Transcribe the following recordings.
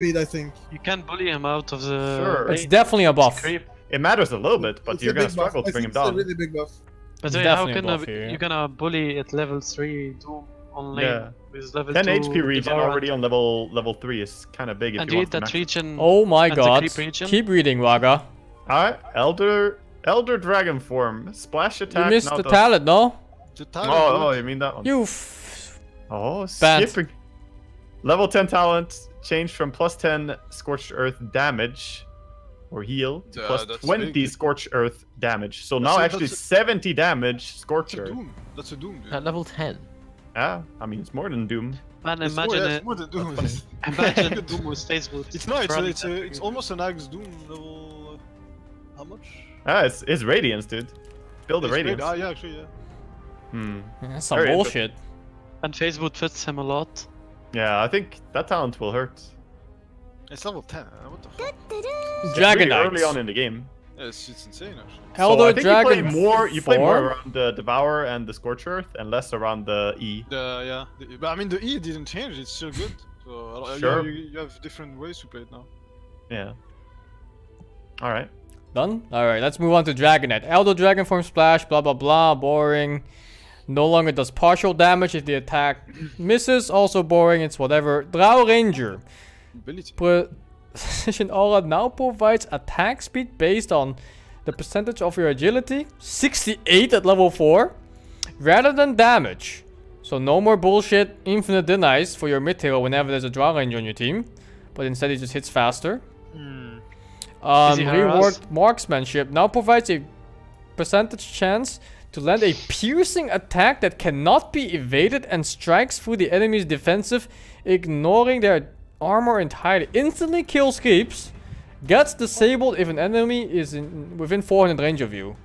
speed, I think. You can bully him out of the... Sure. It's definitely a buff. It matters a little bit, but It's you're a gonna big buff. struggle to bring him It's a down. really big buff. But It's wait, how definitely a can buff here. you gonna bully at level 3 Doom on lane Yeah. with level 10 2 HP regen Devourer? already on level 3 is kind of big if And you you want hit to that max. region. Oh my and the god. creep region. Keep reading, Raga. Alright, Elder Dragon form. Splash attack. You missed now the does- talent, no? The talent. Oh, you mean that one? You Oh, Banned. skipping. Level 10 talent changed from plus 10 Scorched Earth damage or heal to plus that's 20 big. Scorched Earth damage. So That's now a- actually that's 70 damage That's Scorched a Earth. Doom. That's a Doom, dude. At level 10. Yeah, I mean it's more than Doom. Man, It's imagine more, yeah, it. it's more than Doom. Imagine Doom with Stays Wood. It's not. It's almost an Axe Doom level. How much? Ah, it's Radiance, dude. Build the It's Radiance. great. Ah, yeah, actually, yeah. Hmm. That's some Very bullshit. And Phase Wood fits him a lot. Yeah, I think that talent will hurt. It's level 10. What the fuck? Dragon Pretty early on Knights. in the game. Yeah, it's insane, actually. Elder so I think Dragon you play more form? around the Devourer and the Scorched Earth and less around the E. But I mean, the E didn't change. It's still good. So Sure. you have different ways to play it now. Yeah. Alright. Done? Alright, let's move on to Dragon Knight. Elder Dragon form splash, blah blah blah, boring. No longer does partial damage if the attack misses, also boring, it's whatever. Drow Ranger. Ability. Precision Aura now provides attack speed based on the percentage of your agility. 68 at level 4. Rather than damage. So no more bullshit infinite denies for your mid hero whenever there's a Drow Ranger on your team. But instead it just hits faster. Easy harass. Reworked marksmanship now provides a percentage chance to land a piercing attack that cannot be evaded and strikes through the enemy's defensive, ignoring their armor entirely. Instantly kills creeps. Gets disabled if an enemy is within 400 range of you.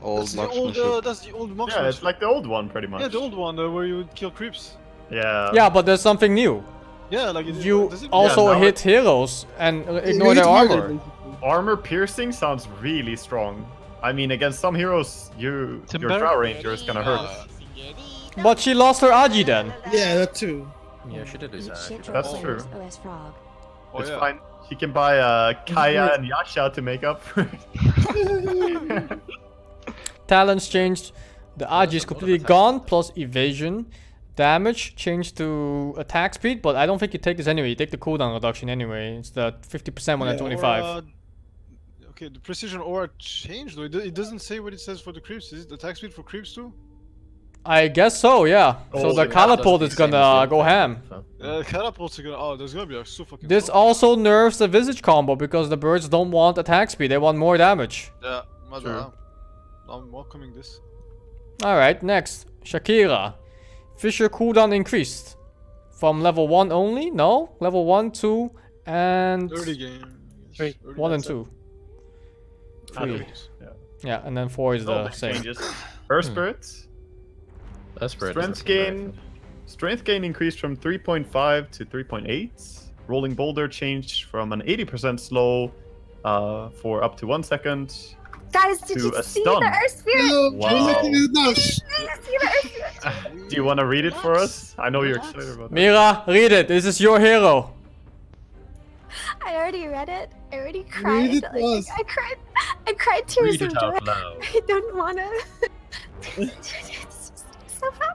That's the old Yeah, marksmanship. it's like the old one pretty much. Yeah, the old one where you would kill creeps. Yeah. Yeah, but there's something new. Yeah, like You does it- also now hit heroes and ignore You their hit harder, armor. basically. Armor piercing sounds really strong. I mean, against some heroes, your Timber? Drow Ranger is gonna hurt. But she lost her Agi then. Yeah, that too. Yeah, she did lose that. That's true. Oh, It's yeah. fine. She can buy Kaya and Yasha to make up for it. Talents changed. The Agi is completely gone, plus evasion. Damage changed to attack speed, but I don't think you take this anyway. You take the cooldown reduction anyway. It's the 50% one at 25. Okay, the precision aura changed though. It doesn't say what it says for the creeps. Is it attack speed for creeps too? I guess so, yeah. So Oh, the yeah, catapult is gonna go ham. Catapults are gonna. Oh, there's gonna be so fucking. This strong. also nerfs the Visage combo because the birds don't want attack speed. They want more damage. Yeah, True. I'm welcoming this. Alright, next. Shakira. Fisher cooldown increased. From level 1 only? No. Level 1, 2, and... Early game. 3. 1 and 2. 3. Yeah, and then 4 is No the big same. changes. Earth Spirit. That's great. Strength gain increased from 3.5 to 3.8. Rolling Boulder changed from an 80% slow for up to 1 second. Guys, did To you a see stun. the Earth Spirit? Hello, Wow. we're looking at it now. Shh. Did you see the Earth Spirit? Do you want to read it for us? I know you're excited about that. Mira, read it. This is your hero. I already read it. I already Read cried. it to us. I cried tears Read of it joy. out loud. I don't wanna. It's just so happy.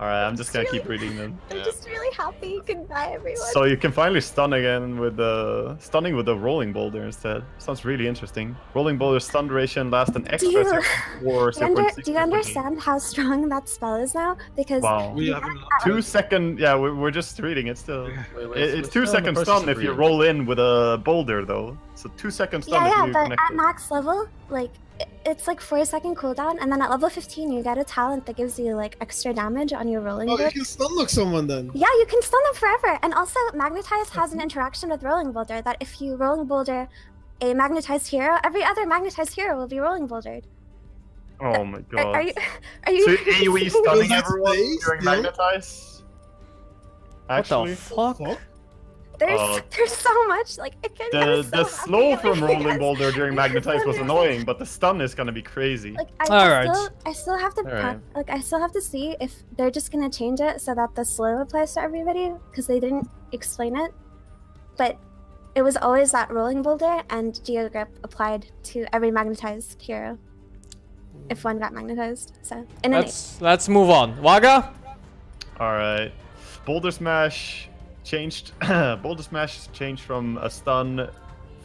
Alright, I'm just gonna keep reading them. I'm just really happy. Goodbye, everyone. So you can finally stun again with the stunning with the rolling boulder instead. Sounds really interesting. Rolling boulder stun duration lasts an extra you- 0.4, Do you understand how strong that spell is now? Because Wow. We haven't. 2 second, yeah, we're just reading it still. It's 2 still in the second process stun of if you reading. roll in with a boulder though. So 2 second stun if yeah, you but connect at it. max level, like it's like 4-second cooldown, and then at level 15 you get a talent that gives you like extra damage on your rolling Oh, you boulder. can stun lock someone then. Yeah, you can stun them forever. And also, Magnetize has an interaction with Rolling Boulder that if you Rolling Boulder a Magnetized hero, every other Magnetized hero will be Rolling Bouldered. Oh my god. Are you? Are you? So AoE stunning that everyone stay during still? Magnetize? What Actually, the fuck? There's so much like it can. the slow from rolling boulder during Magnetize was annoying, but the stun is gonna be crazy. Like Alright. I still have to Alright. like I still have to see if they're just gonna change it so that the slow applies to everybody because they didn't explain it. but it was always that rolling boulder, and Geogrip applied to every magnetized hero if one got magnetized. So in an Let's move on. Waga? Alright. Boulder Smash changed. Boulder Smash changed from a stun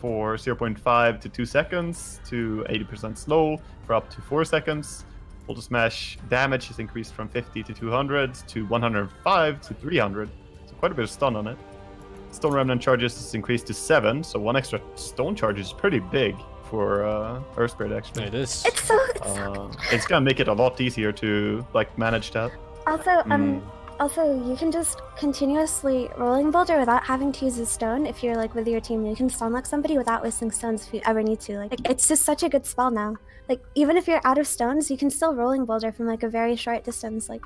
for 0.5 to 2 seconds to 80% slow for up to 4 seconds. Boulder Smash damage is increased from 50 to 200 to 105 to 300. So quite a bit of stun on it. Stone Remnant charges is increased to 7, so 1 extra stone charge is pretty big for Earth Spirit actually. It is. It's gonna make it a lot easier to like manage that. Also, you can just continuously rolling boulder without having to use a stone. If you're like with your team, you can stun lock somebody without wasting stones if you ever need to. Like it's just such a good spell now. Like even if you're out of stones, you can still rolling boulder from like a very short distance. Like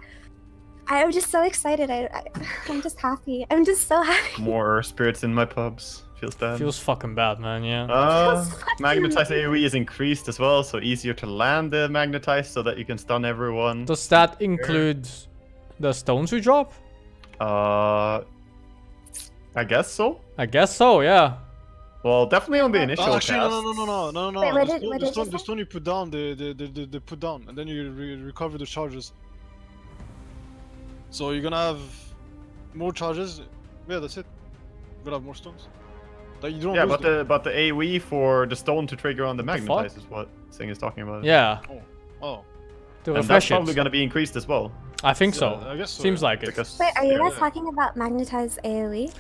I'm just so excited. I'm just happy. I'm just so happy. More spirits in my pubs. Feels bad. Feels fucking bad, man. Yeah. Magnetized AoE is increased as well, so easier to land the magnetized so that you can stun everyone. Does that include the stones we drop? I guess so. I guess so. Yeah. Well, definitely on the initial Actually, cast. no. Wait, The stone you put down, the put down, and then you recover the charges. So you're gonna have more charges. Yeah, that's it. You're gonna have more stones. Like, you don't Yeah, lose but the AoE for the stone to trigger on the fuck? magnetize is what Sing is talking about. Yeah. Oh. To And that's refresh probably it. going to be increased as well. I think so. I guess so, Seems yeah. like it. Because, Wait, are you guys yeah. talking about magnetized AoE?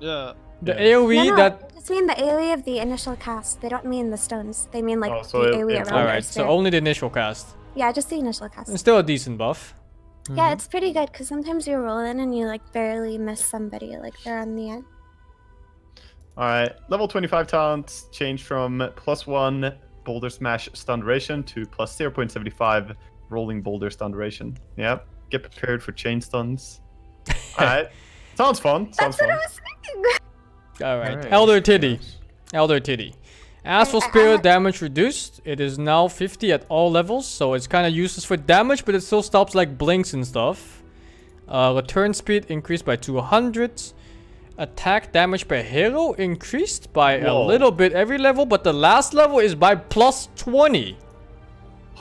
Yeah. The Yeah. AoE No, that. they just mean the AoE of the initial cast. They don't mean the stones. They mean like Oh, so the it- AoE it- around Alright, Earth so Spirit. only the initial cast. Yeah, just the initial cast. It's still a decent buff. Yeah, it's pretty good because sometimes you roll in and you like barely miss somebody, like they're on the end. Alright, level 25 talent changed from +1 Boulder Smash stun duration to plus 0.75 rolling boulder stun duration. Yep, get prepared for chain stuns. Alright, sounds fun. Sounds That's what fun. I was thinking. Alright, Alright. Elder Titty. Elder Titty. Astral Spirit damage reduced. It is now 50 at all levels, so it's kind of useless for damage, but it still stops like blinks and stuff. Return speed increased by 200. Attack damage per hero increased by a little bit every level, but the last level is by plus 20.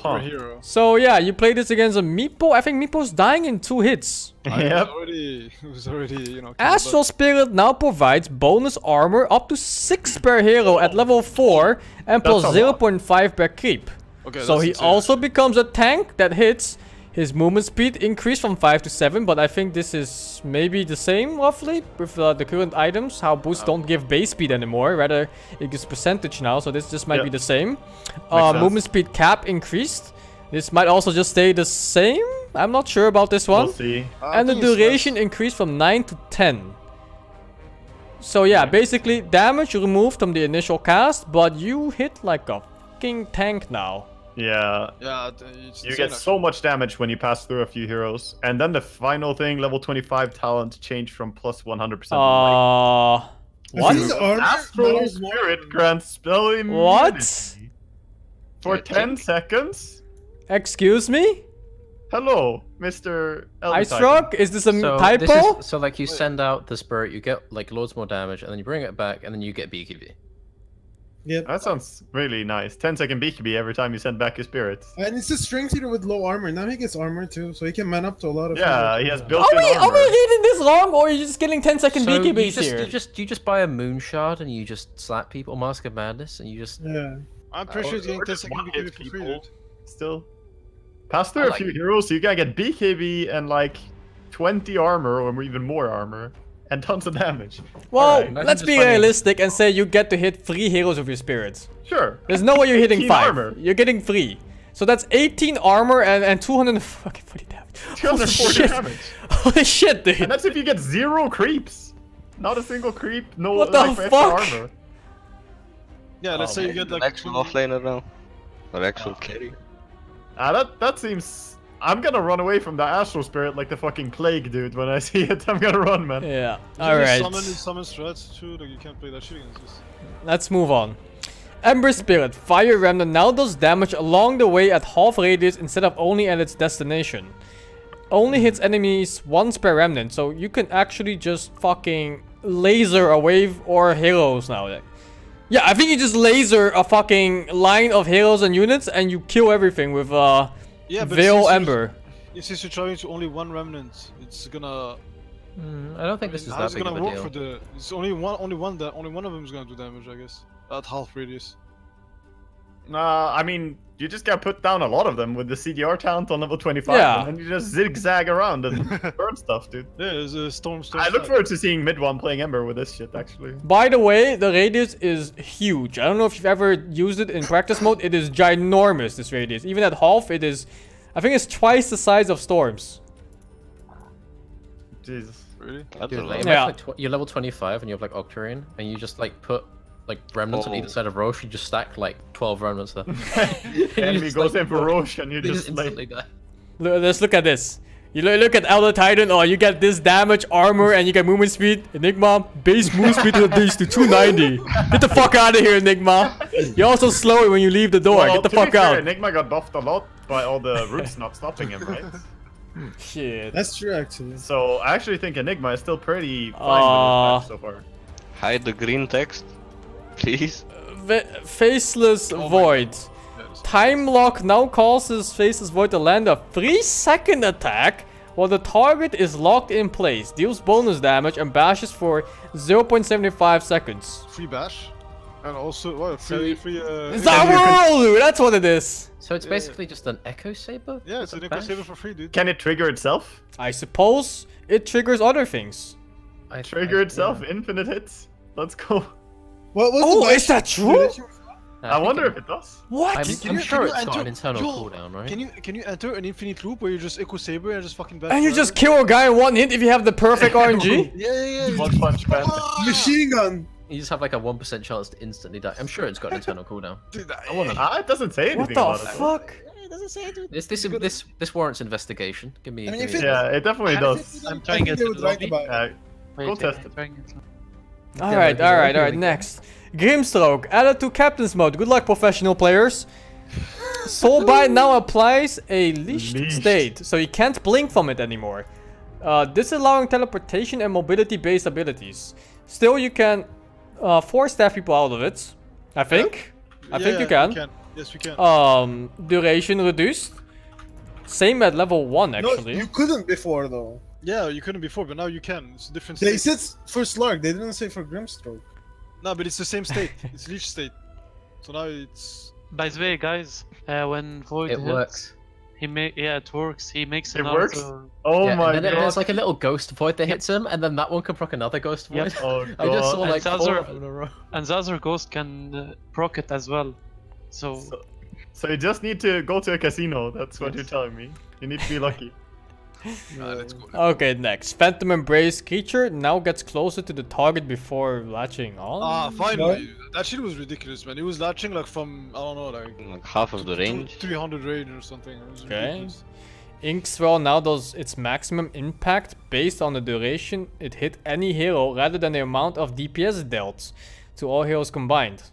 For a hero. So yeah, you play this against a Meepo. I think Meepo's dying in 2 hits. Yep. It was already, you know. Astral Spirit now provides bonus armor up to 6 per hero at level 4 and plus That's a lot. 0.5 per creep. Okay, So that's he insane. also becomes a tank that hits. His movement speed increased from 5 to 7, but I think this is maybe the same roughly with the current items. How boosts don't give base speed anymore, rather it gives percentage now, so this just might be the same. sense. Movement speed cap increased. This might also just stay the same. I'm not sure about this one. We'll see. And the duration increased from 9 to 10. So yeah, basically damage removed from the initial cast, but you hit like a fucking tank now. Yeah. Yeah, it's You insane, get so much damage when you pass through a few heroes. And then the final thing, level 25 talent changed from plus 100%. What? These armor Astral matters more. Spirit grants spell immunity What? for 10 seconds? Excuse me? Hello, Mr. Elder Ice Titan. Rock? Is this a So typo? this is, so like you send out the spirit, you get like loads more damage, and then you bring it back, and then you get BKB. Yep. That sounds really nice. 10-second BKB every time you send back your spirits. And it's a strength eater with low armor. Now he gets armor too, so he can man up to a lot of. Yeah, he has Are built-in we armor. reading this wrong, or are you just getting 10-second So BKBs here? you just buy a moon shard and you just slap people, Mask of Madness, and you just Yeah. I'm pretty sure it's getting Or 10 just second one-hit BKB for free, people. dude. Still. Pass through a like few it. heroes, so you gotta get BKB and like 20 armor or even more armor. And tons of damage. Well, Alright. Imagine let's just be finding- realistic and say you get to hit 3 heroes with your spirits. Sure. There's no way you're hitting 18 5. armor. You're getting 3. So that's 18 armor and 240 damage. Holy 240 shit. damage. Holy shit, dude. And that's if you get 0 creeps. Not a single creep, no What the like, extra fuck? armor. Yeah, let's Oh, say you man. get like Actual 20 offlaner now. Or actual carry. That seems... I'm gonna run away from the Astral Spirit like the fucking plague, dude. When I see it, I'm gonna run, man. Yeah, Alright. alright. Summon strats too, like you can't play that shit against this. Let's move on. Ember Spirit, Fire Remnant now does damage along the way at half radius instead of only at its destination. only hits enemies once per remnant, so you can actually just fucking laser a wave or heroes now. Like, yeah, I think you just laser a fucking line of heroes and units and you kill everything with Veil Ember. Since you're trying to only one remnant, it's gonna. I don't think this is that big of a deal. For the? It's only one of them is gonna do damage, I guess, at half radius. I mean, you just gotta put down a lot of them with the CDR talent on level 25, Yeah. and then you just zigzag around and burn stuff, dude. Yeah, there's a storm. I look forward to seeing mid one playing Ember with this shit, actually. By the way, the radius is huge. I don't know if you've ever used it in practice mode. It is ginormous, this radius. Even at half, it is... I think it's twice the size of Storm's. Jesus. Really? Dude, like, Yeah. imagine, like, you're level 25 and you have like Octarine, and you just like put like remnants on either side of Roche. You just stack like 12 remnants there. Enemy goes in for Roche and you They just like... instantly die. Let's look at this. You look at Elder Titan. Oh, you get this damage, armor, and you get movement speed. Enigma, base move speed reduced to 290. Get the fuck out of here, Enigma. You also slow it when you leave the door. Well, Get the to be fuck fair, out. Enigma got buffed a lot by all the roots not stopping him, right? Shit. That's true, actually. So I actually think Enigma is still pretty fine with this patch so far. Hide the green text, please. Faceless Void. Time lock now causes Faceless Void to land a 3-second attack while the target is locked in place. Deals bonus damage and bashes for 0.75 seconds. Free bash, and also free. Is that world, dude? That's what it is. So it's basically just an Echo Saber? Yeah, it's an Echo Saber for free, dude. Can it trigger itself? I suppose it triggers other things. Trigger itself, infinite hits. Let's go. Oh, is that true? I wonder if it does. What? I'm sure it's got an internal cooldown, right? Can you enter an infinite loop where you just Echo Saber and just fucking bash? And you just kill a guy in one hit if you have the perfect RNG? Yeah. One punch man. Machine gun. You just have like a 1% chance to instantly die. I'm sure it's got an internal cooldown. Dude, It doesn't say anything What the about it. fuck? it doesn't say it. This warrants investigation. Give me. I mean, give if me it- Yeah, it definitely does. I'm trying it they in would the write lobby. about it. Go test it. Alright, next. Grimstroke, added to Captain's Mode. Good luck, professional players. Soulbite now applies a leashed state, so you can't blink from it anymore. Disallowing teleportation and mobility-based abilities. Still, you can force staff people out of it. I think. I think you can. Yes, we can. Duration reduced. Same at level 1, No, actually. you couldn't before, though. Yeah, you couldn't before, but now you can. It's a different They state. said for Slark, they didn't say for Grimstroke. No, but it's the same state. It's leech state. So now it's... By the way, guys, when Void It hits, works. it works. He makes It another... works? Oh Yeah, my and then god. there's like a little ghost void that hits him, and then that one can proc another ghost void. Yep. Oh I just saw god. like And 4 other- of them in a row. And the other ghost can proc it as well. So So you just need to go to a casino, that's what you're telling me. You need to be lucky. let's go. Okay, next. Phantom Embrace creature now gets closer to the target before latching on. Ah, finally. That shit was ridiculous, man. It was latching like from, I don't know, Like half of the range. 300 range or something. It was Okay. ridiculous. Inkswell now does its maximum impact based on the duration it hit any hero rather than the amount of DPS dealt to all heroes combined.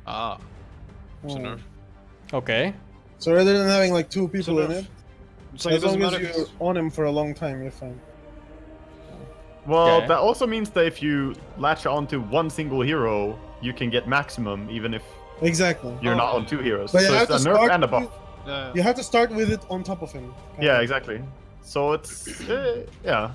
Ah. It's a Hmm. nerf. Okay. So rather than having like 2 people in nerf. it, It's like it as doesn't long as matter. you're on him for a long time, you're fine. Well, Okay. that also means that if you latch onto one single hero, you can get maximum even if Exactly. you're not on 2 heroes. But you so have it's to a nerf start and a buff. Yeah. You have to start with it on top of him. Yeah, exactly. So it's, yeah.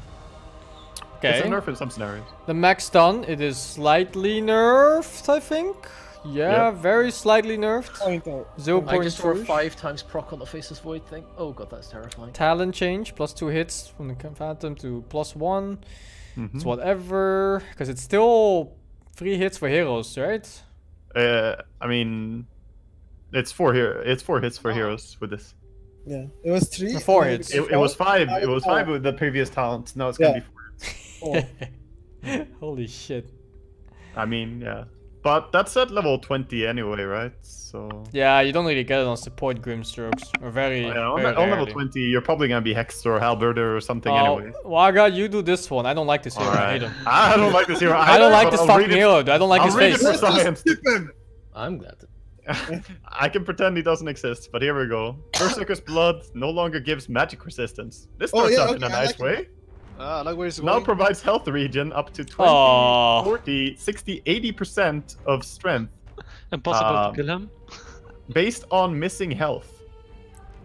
Okay. It's a nerf in some scenarios. The max stun, it is slightly nerfed, I think. Yeah, Yep. very slightly nerfed. Point out. 0.2. I just saw a 5 times proc on the Faceless Void thing. Oh god, that's terrifying. Talent change, +2 hits from the Phantom to +1. Mm-hmm. It's whatever, because it's still 3 hits for heroes, right? I mean, it's 4 here. It's 4 hits for heroes with this. Yeah, it was 3. 4 and hits. then It was 5. now It was it's 5 4. with the previous talents. Now it's gonna Yeah. be 4. Holy shit. I mean, yeah. But that's at level 20 anyway, right? So. Yeah, you don't really get it on support Grimstrokes. Or very, Yeah, on, very on level rarely. 20, you're probably gonna be Hexed or Halberder or something anyway. Waga, you do this one. I don't like this hero. I hate him. I don't like this hero. I don't like but this I'll fucking read it- hero, dude. I don't like I'll his read it face. for science. Skip him. I'm glad. I can pretend he doesn't exist, but here we go. Berserker's Blood no longer gives magic resistance. This starts out in a nice way. I like where it's Now going. provides health regen up to 20, Aw. 40, 60, 80% of strength Impossible to kill him. based on missing health.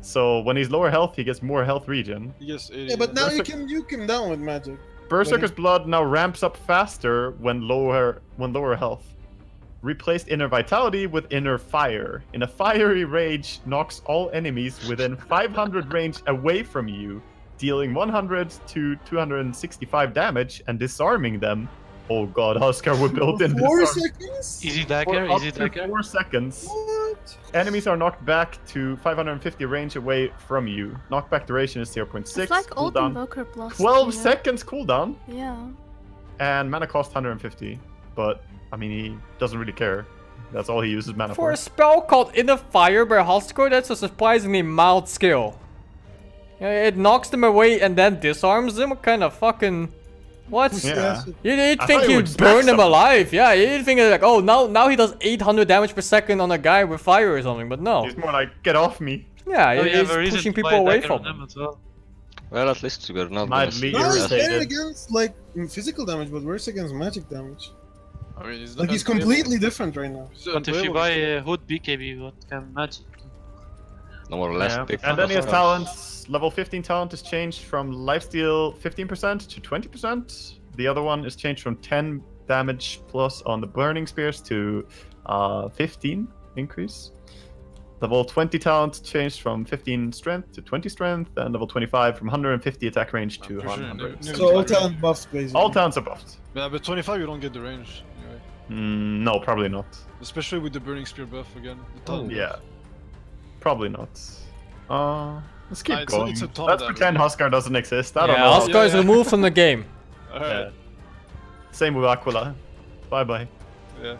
So when he's lower health, he gets more health regen. Yes, Yeah, but now you can nuke him down with magic. Berserker's Blood now ramps up faster when lower health. Replaced Inner Vitality with Inner Fire. In a fiery rage, knocks all enemies within 500 range away from you, dealing 100 to 265 damage and disarming them. Oh god, Huskar would build in 4 disarm. seconds? Easy For dagger, up easy to dagger. 4 seconds. What? Enemies are knocked back to 550 range away from you. Knockback duration is 0.6. It's like old cooldown Invoker Plus. 12 you know? seconds cooldown. Yeah. And mana cost 150. But, I mean, he doesn't really care. That's all he uses mana For for. a spell called Inner Fire by Huskar, that's a surprisingly mild skill. It knocks them away and then disarms them. What kind of fucking... What? Yeah. You'd I think thought it you'd would burn smack them someone. alive. Yeah, you'd think like, oh, now he does 800 damage per second on a guy with fire or something, but no. He's more like, get off me. Yeah, Oh, you have he's a reason pushing to buy people a away dagger from on him. him as well. Well, at least we're not Mildly gonna No, see he's irritated. better against like physical damage, but worse against magic damage. I mean, he's Like he's completely different right now. But if you buy a Hood BKB, what can magic? no more or less Yeah. big. And then he has fan. talents. Level 15 talent is changed from lifesteal 15% to 20%. The other one is changed from 10 damage plus on the burning spears to 15 increase. Level 20 talent changed from 15 strength to 20 strength, and level 25 from 150 attack range to I'm pretty sure 100. no- So all talent buffs basically. All talents are buffed. Yeah, but 25 you don't get the range. Anyway. No, probably not. Especially with the Burning Spear buff again. The talent Yeah, buff. probably not. Let's keep It's a- going. it's a ton Let's damage. pretend Huskar doesn't exist. I don't Yeah, know. Huskar is Yeah. removed from the game. Alright. Same with Aquila. Bye bye. Yeah.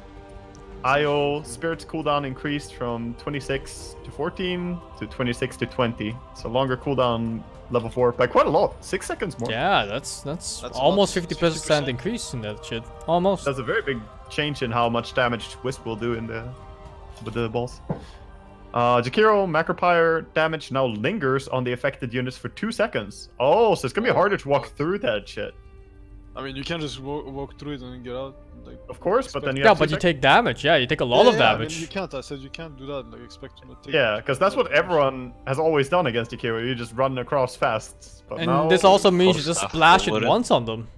IO Spirit's cooldown increased from 26 to 14 to 26 to 20. So longer cooldown level 4 by quite a lot. 6 seconds more. Yeah, that's a almost lot. 50% 50%. increase in that shit. Almost. That's a very big change in how much damage Wisp will do with the balls. Jakiro Macropyre damage now lingers on the affected units for 2 seconds. Oh, so it's gonna be harder to walk through that shit. I mean, you can't just walk through it and then get out. Like, Of course, but then you Yeah, have but 2 you seconds. take damage. Yeah, you take a lot of I mean, damage. you can't. I said you can't do that. Like expect to not take. Yeah, because that's what everyone has always done against Jakiro. You just run across fast. But And now, this also means you Force just stuff splash over it it. once on them.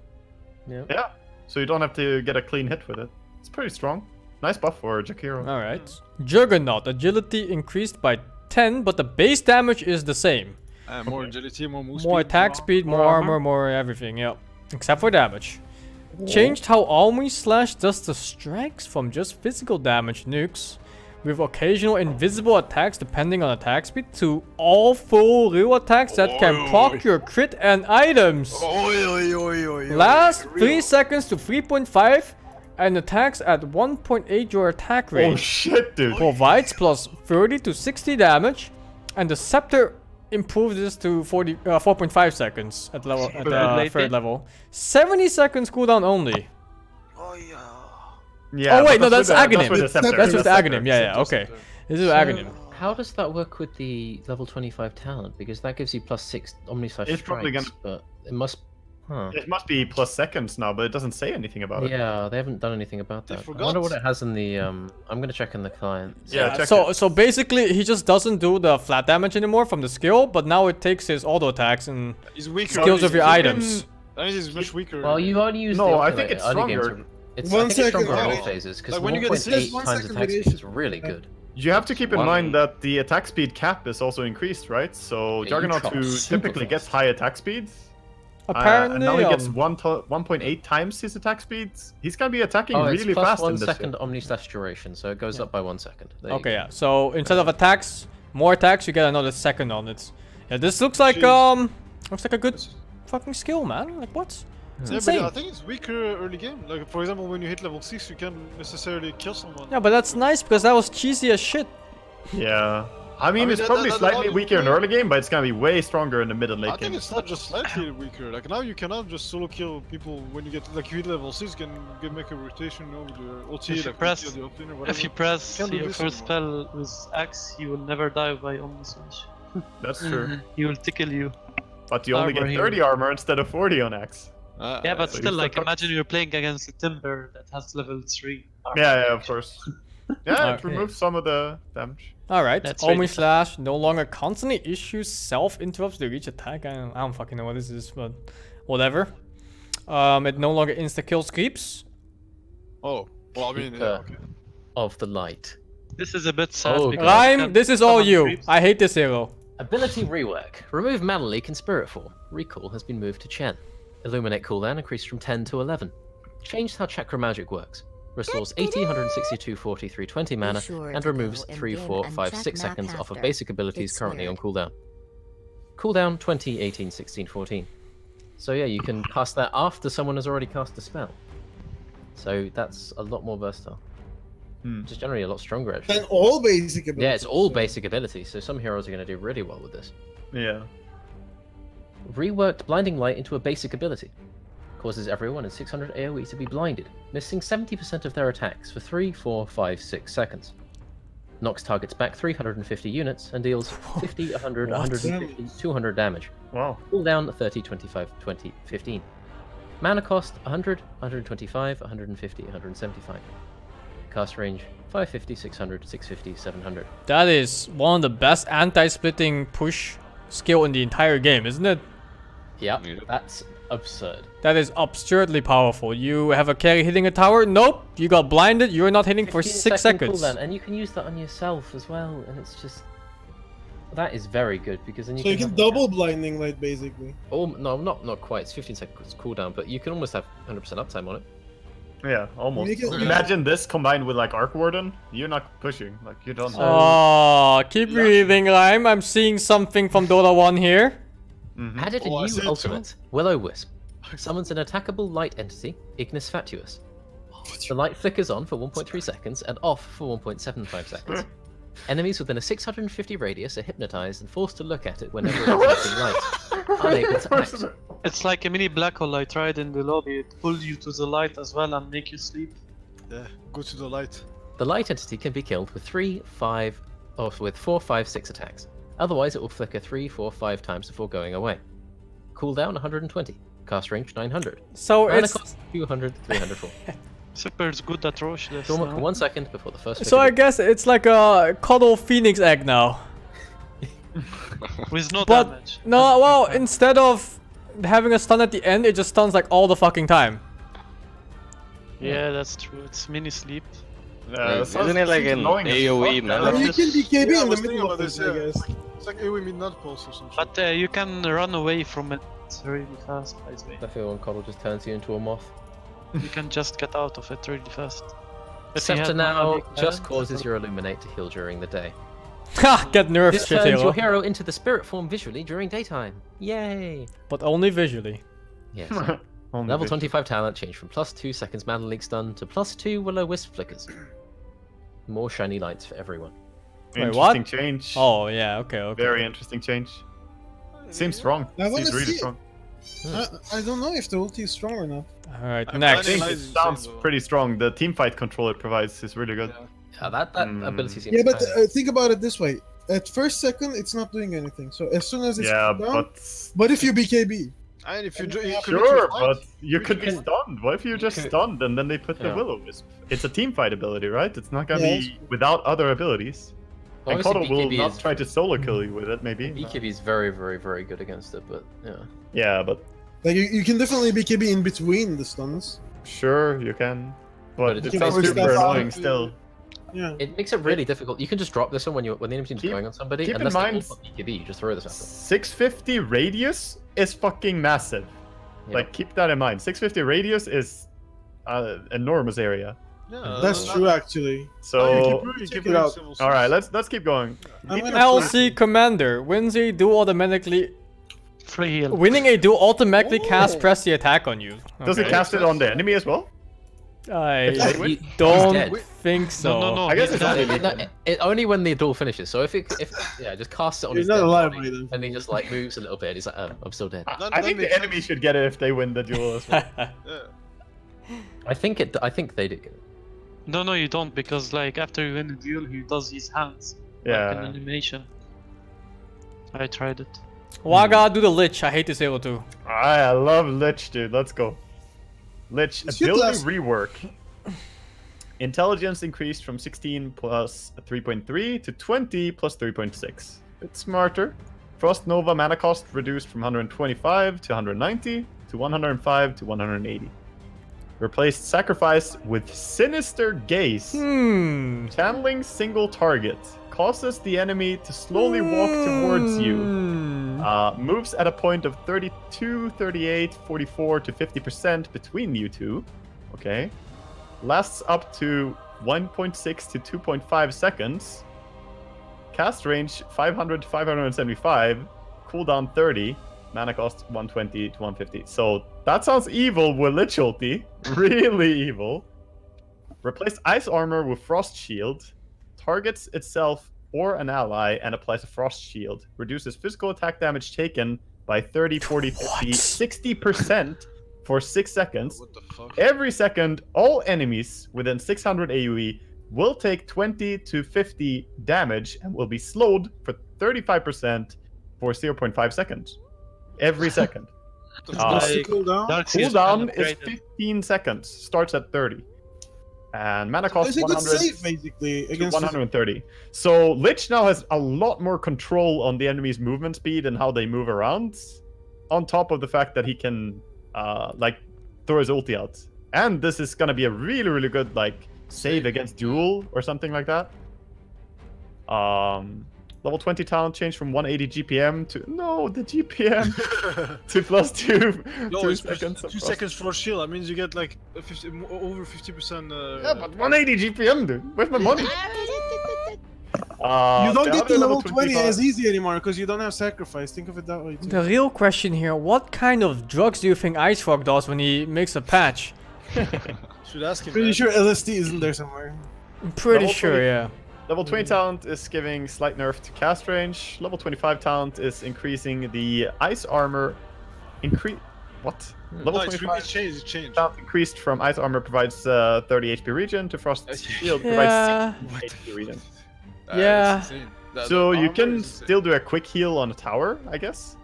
Yeah, so you don't have to get a clean hit with it. It's pretty strong. Nice buff for Jakiro. Alright. Juggernaut. Agility increased by 10, but the base damage is the same. More agility, more move More speed. attack speed, more armor, more everything, yep. Except for damage. Changed how Almi Slash does the strikes from just physical damage nukes, with occasional invisible attacks depending on attack speed, to all full real attacks that can proc your crit and items. Last 3 seconds to 3.5, and attacks at 1.8 your attack Oh range. shit, dude. Provides plus 30 to 60 damage, and the scepter improves this to 4.5 seconds at level at Late third hit? level. 70 seconds cooldown only. Yeah, Oh wait, no, but that's with the Aghanim. scepter. That's with That's Aghanim. Yeah, yeah, okay. This is So, Aghanim. how does that work with the level 25 talent? Because that gives you plus 6 Omni Slash It's probably strikes, but it must... Huh. It must be plus seconds now, but it doesn't say anything about it. Yeah, they haven't done anything about They that. I forgot. wonder what it has in the... I'm gonna check in the client. Yeah, check So it. so basically he just doesn't do the flat damage anymore from the skill, but now it takes his auto attacks and He's weaker. skills of your items. That means he's much weaker. Well, you only use No, the I think it's early games stronger. It's, One I think it's stronger second, in all yeah. phases, because Like, when you get 1.8 1 times second attack speed is variation. really good. You have to keep in One- mind that the attack speed cap is also increased, right? So Yeah, Juggernaut, you drop who super typically fast. gets high attack speeds, Apparently, and now he gets 'em- 1.8 times his attack speeds. He's gonna be attacking Oh, it's really plus fast in 1 this. second shit. Omni Slash duration, so it goes up by 1 second. There you Okay, go. yeah. So instead of attacks, more attacks, you get another second on it. Yeah, this looks like Jeez. looks like a good fucking skill, man. Like what? It's Yeah, insane. but I think it's weaker early game. Like for example, when you hit level 6, you can't necessarily kill someone. Yeah, but that's nice because that was cheesy as shit. Yeah, I mean, it's probably slightly weaker in early game, but it's gonna be way stronger in the mid and late I think game. it's not just slightly weaker. Like now you cannot just solo kill people when you get like you hit level 6. You can make a rotation, you know, with your ulti. If you like, press, the opening or if whatever. you press Can't do your this first anymore. spell with axe, you will never die by Omni Smash. That's true. He will tickle you. But you only get Armor 30 armor instead of 40 on Axe. Yeah, but so you still, still like, got- imagine you're playing against a Timber that has level 3. Yeah, of course. Yeah, it Okay. removes some of the damage. Alright, That's Omni really- Slash no longer constantly issues self-interrupts the reach attack. I don't fucking know what this is, but whatever. It no longer insta-kills creeps. Oh, well, I mean, yeah, Keeper okay. of the light. This is a bit sad Oh, because Rhyme, can this is all summon you. creeps. I hate this hero. Ability rework. Remove Mana Leak in Spirit Form. Recall has been moved to Chen. Illuminate cooldown increased from 10 to 11. Changed how Chakra Magic works. Restores 80, 162, 40, 320 mana, and removes 3, 4, 5, 6 seconds off of basic abilities currently on cooldown. Cooldown 20, 18, 16, 14. So yeah, you can cast that after someone has already cast a spell. So that's a lot more versatile. Which is generally a lot stronger actually. And all basic abilities. Yeah, it's all basic abilities, so some heroes are going to do really well with this. Yeah. Reworked Blinding Light into a basic ability. Causes everyone in 600 AoE to be blinded, missing 70% of their attacks for 3, 4, 5, 6 seconds. Knocks targets back 350 units and deals 50, 100, What? 150, 200 damage. Wow. Cooldown 30, 25, 20, 15. Mana cost 100, 125, 150, 175. Cast range 550, 600, 650, 700. That is one of the best anti-splitting push skill in the entire game, isn't it? Yep, Yeah. that's absurd. That is absurdly powerful. You have a carry hitting a tower? Nope. You got blinded. You're not hitting for 15 6 second seconds. cooldown, and you can use that on yourself as well, and it's just... That is very good, because then you So you can can have- double blinding light basically. Oh, no, not quite. It's 15 seconds cooldown, but you can almost have 100% uptime on it. Yeah, almost. You can- Imagine this combined with like Arc Warden. You're not pushing. Like you don't. Oh, keep breathing, Rhyme. I'm seeing something from Dota 1 here. Added a Oh, I see new it too. ultimate, Will-O-Wisp. Summons an attackable light entity, Ignis Fatuous. The light flickers on for 1.3 seconds and off for 1.75 seconds. Enemies within a 650 radius are hypnotized and forced to look at it whenever it is emitting light. Unable to act. It's like a mini black hole I tried in the lobby. It pulls you to the light as well and make you sleep. Yeah, go to the light. The light entity can be killed with 4, 5, 6 attacks. Otherwise, it will flicker 3, 4, 5 times before going away. Cooldown 120. Cast range 900. So Mana it's cost 200, 304. Super's good at Roche this. Dormant for now. 1 second before the first. so I flicker. guess it's like a cuddle phoenix egg now. With no But damage. no, well, instead of having a stun at the end, it just stuns like all the fucking time. Yeah, that's true. It's mini sleep. Isn't it like an AoE now? Or you can be KB Yeah, I in the was thinking middle about of this, this, I yeah. guess. It's like AoE midnight pulse or something. But you can run away from it really fast, by the way. I feel when Coddle just turns you into a moth. You can just get out of it really fast. If he Scepter had now Mana Leak just there, causes your Illuminate to heal during the day. Ha! Get nerfed, This shit turns hero. your hero into the spirit form visually during daytime. Yay! But only visually. Yes. Only Level bit. 25 talent changed from +2 seconds Mana Leak stun to +2 Will-O-Wisp flickers. More shiny lights for everyone. Wait, what? Interesting change. Oh, yeah, okay, okay. Very interesting change. Seems strong. I wanna Seems really see it. strong. I don't know if the ulti is strong or not. Alright, I'm next. I think Light it is sounds insane, though. pretty strong. The teamfight control it provides is really good. Yeah, that ability seems Yeah, but kind of- think about it this way. At first second, it's not doing anything. So as soon as it's Yeah, down, but but if you BKB, And if you commit sure, your fight, but you could be can- stunned. What if you're just could- stunned and then they put the Yeah. Will-O-Wisp? It's a teamfight ability, right? It's not gonna Yes. be without other abilities. And Obviously, Koddle will BKB not is- try to solo kill you with it, maybe. BKB is very, very, very good against it, but yeah. Yeah, but like you can definitely BKB in between the stuns. sure, you can. But But it it depends sounds which super stuff- annoying still. Yeah. It makes it really difficult. You can just drop this one when the enemy team's Keep- going on somebody, keep in unless mind- they ult BKB, you just throw this at them. 650 radius is fucking massive. Yeah. Like, keep that in mind. 650 radius is enormous area. yeah, That's true actually. So, Check it out. all right, let's keep going. I'm gonna LC Commander. Wins a duel automatically. Free heal. Winning a duel automatically casts press the attack on you. Does it Okay. cast it on the enemy as well? I Wait, don't dead. think so. No, I guess he's it's dead. not really- Only when the duel finishes. So if yeah, just cast it on He's his not dead alive, body, either. and he just like moves a little bit. He's like, oh, I'm still dead. I think the enemy should get it if they win the duel as well. Yeah. I think they did get it. No, you don't, because like after you win a duel, he does his hands. Like an Yeah. animation. I tried it. Waga, do the Lich. I hate this hero too. I love Lich, dude. Let's go. Lich, It's your ability class. rework. Intelligence increased from 16 plus 3.3 to 20 plus 3.6. Bit smarter. Frost Nova mana cost reduced from 125 to 190 to 105 to 180. Replaced Sacrifice with Sinister Gaze. Channeling single target. Causes the enemy to slowly walk towards you. Moves at a point of 32, 38, 44 to 50% between you two. Okay. Lasts up to 1.6 to 2.5 seconds. Cast range 500 to 575. Cooldown 30. Mana cost 120 to 150. So that sounds evil with Lich ulti. Really evil. Replace Ice Armor with Frost Shield. Targets itself or an ally and applies a Frost Shield. Reduces physical attack damage taken by 30, 40, 50, 60% for 6 seconds. What the fuck? Every second, all enemies within 600 AoE will take 20 to 50 damage and will be slowed for 35% for 0.5 seconds. Every second. What's the cooldown? Cooldown is 15 seconds. Starts at 30. And mana cost It's a good 100 save, basically, to against 130. So Lich now has a lot more control on the enemy's movement speed and how they move around. On top of the fact that he can like throw his ulti out. And this is gonna be a really, really good like save against duel or something like that. Level 20 talent changed from 180 GPM to the GPM to plus 2 No, it's seconds. 2 seconds for shield. That means you get like over 50%. Yeah, but 180 GPM, dude. Where's my money? You don't the get other to level 20 25 as easy anymore because you don't have sacrifice. Think of it that way too. The real question here, what kind of drugs do you think Ice Rock does when he makes a patch? Should ask him. Pretty man. sure LSD isn't there somewhere. I'm pretty Level sure, 20. yeah. Level 20 talent is giving slight nerf to cast range. Level 25 talent is increasing the ice armor. What? Level No, it's 25 changed. talent increased from ice armor provides 30 HP regen to frost shield Yeah. provides 60 HP regen. Yeah. So you can still do a quick heal on a tower, I guess.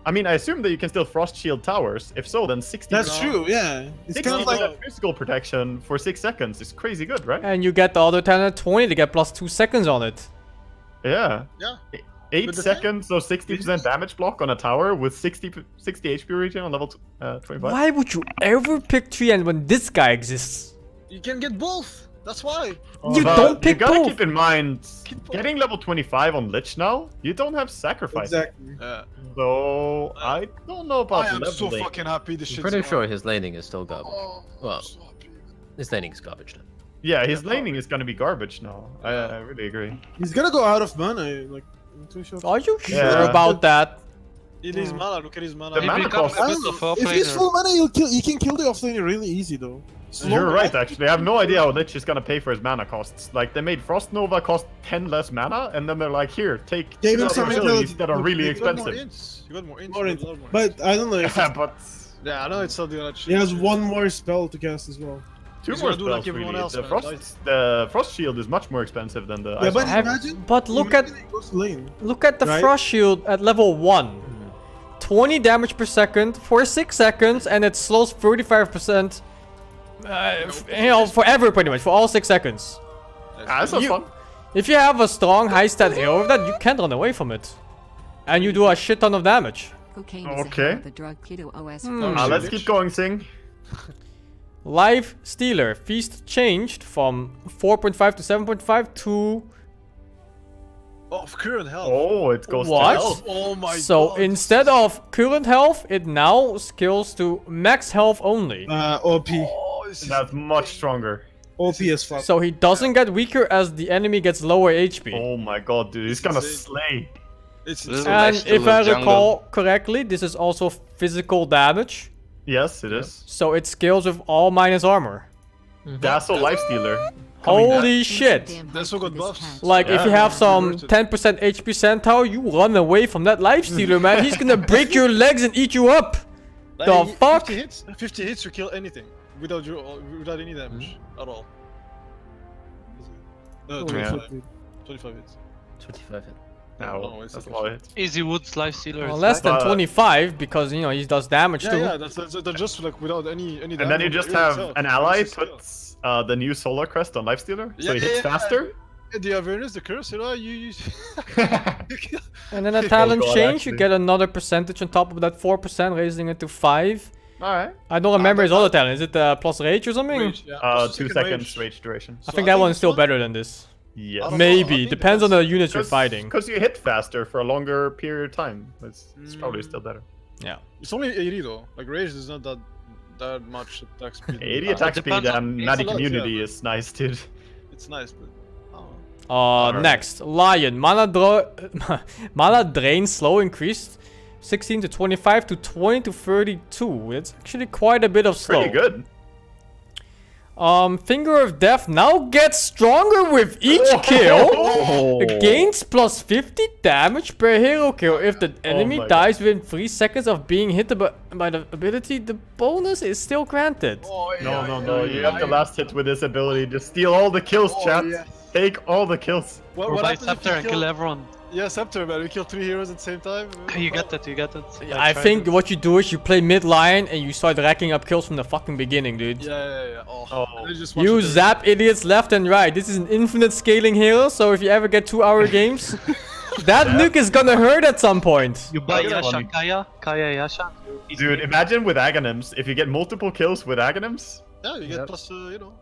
I mean, I assume that you can still frost shield towers. If so, then 60. That's true, yeah. It's kind of like physical protection for 6 seconds is crazy good, right? And you get the other 10 at 20 to get plus 2 seconds on it. Yeah. Yeah. 8 With the seconds, so 60% damage block on a tower with 60 HP regen on level 25. Why would you ever pick 3 and when this guy exists? You can get both. That's why. You don't pick You gotta both. keep in mind, getting level 25 on Lich now, you don't have sacrifice. exactly. Yeah. So I don't know about I am so leveling. fucking happy this I'm shit's pretty gone. sure his laning is still garbage. Oh, Well, I'm so happy. his laning is garbage now. Yeah, his laning is gonna be garbage now. I really agree. He's gonna go out of mana, like, in 2 shots. Are you sure Yeah. about that? It is mana. Look at his mana. The mana cost. I don't know. If he's full mana, he can kill the offlaner really easy though. You're right, actually. I have no idea how Lich is gonna pay for his mana costs. Like, they made Frost Nova cost 10 less mana, and then they're like, here, take Gave 2 him other some abilities intelligence. that are really You got You got more expensive. ints. You got more ints. More you int. got a lot more But I don't know if Yeah, but yeah, I know it's not doing that shit. he has one more spell to cast as well. 2 He's more gonna do like spells, everyone really. else, The man. the Frost Shield is much more expensive than the Yeah, Ice but Armor. imagine. But look at imagine he goes to lane. look at the Right? Frost Shield at level 1. 20 damage per second for 6 seconds, and it slows 35%. You know, forever pretty much, for all 6 seconds. That's not You- fun. If you have a strong high stat hero with that, you can't run away from it. And you do a shit ton of damage. Cocaine Okay. is the drug keto OS. Let's keep going, Sing. Life Stealer. Feast changed from 4.5 to 7.5 to... Of current health. Oh, it goes What? to health. Oh my god. So instead of current health, it now scales to max health only. OP. Oh, this is That's much stronger. OP as fuck. So he doesn't get weaker as the enemy gets lower HP. Oh my god, dude, he's gonna insane. slay. It's This is insane. And next if to I the recall correctly, this is also physical damage. Yes, it is. So it scales with all minus armor. Dazzle Lifestealer. Holy shit! That's so good buffs. Like, if you have some 10% HP Centaur, you run away from that Lifestealer, man. He's gonna break your legs and eat you up. The fuck? 50 hits to kill anything without any damage at all. 25 hits. 25 hits. No, that's a lot of hits. Easy Woods Lifestealer. Well, less than 25 because, you know, he does damage too. Yeah, that's just like without any damage. And then you just have an ally puts the new Solar Crest on Lifestealer, so he hits faster. The awareness, the curse, you know, you And then a talent change, you get another percentage on top of that 4%, raising it to 5. Alright. I don't remember his other talent. Is it plus rage or something? Rage, yeah. 2 seconds rage duration. I think that one's still better than this. Yes. Maybe. Depends on the units you're fighting. Because you hit faster for a longer period of time. It's probably still better. Yeah. It's only 80 though. Like rage is not that much attack speed. 80 attack speed and Natty community is nice, dude. It's nice, but... Next, Lion. Mana drain slow increased 16 to 25 to 20 to 32. It's actually quite a bit of slow. Pretty good. Finger of Death now gets stronger with each kill. It gains plus 50 damage per hero kill. If the enemy dies within 3 seconds of being hit by the ability, the bonus is still granted. No. You have the last hit with this ability. Just steal all the kills, chat. Yeah. Take all the kills. What happens Scepter and kill everyone? Yeah, Scepter, man. We kill 3 heroes at the same time. You get that. I think what you do is you play mid line and you start racking up kills from the fucking beginning, dude. Yeah. You zap idiots left and right. This is an infinite scaling hero, so if you ever get 2-hour games, that nuke is gonna hurt at some point. You buy Yasha, Kaya Yasha. Dude, imagine with Aghanims, if you get multiple kills with Aghanims. Yeah, you get plus, you know.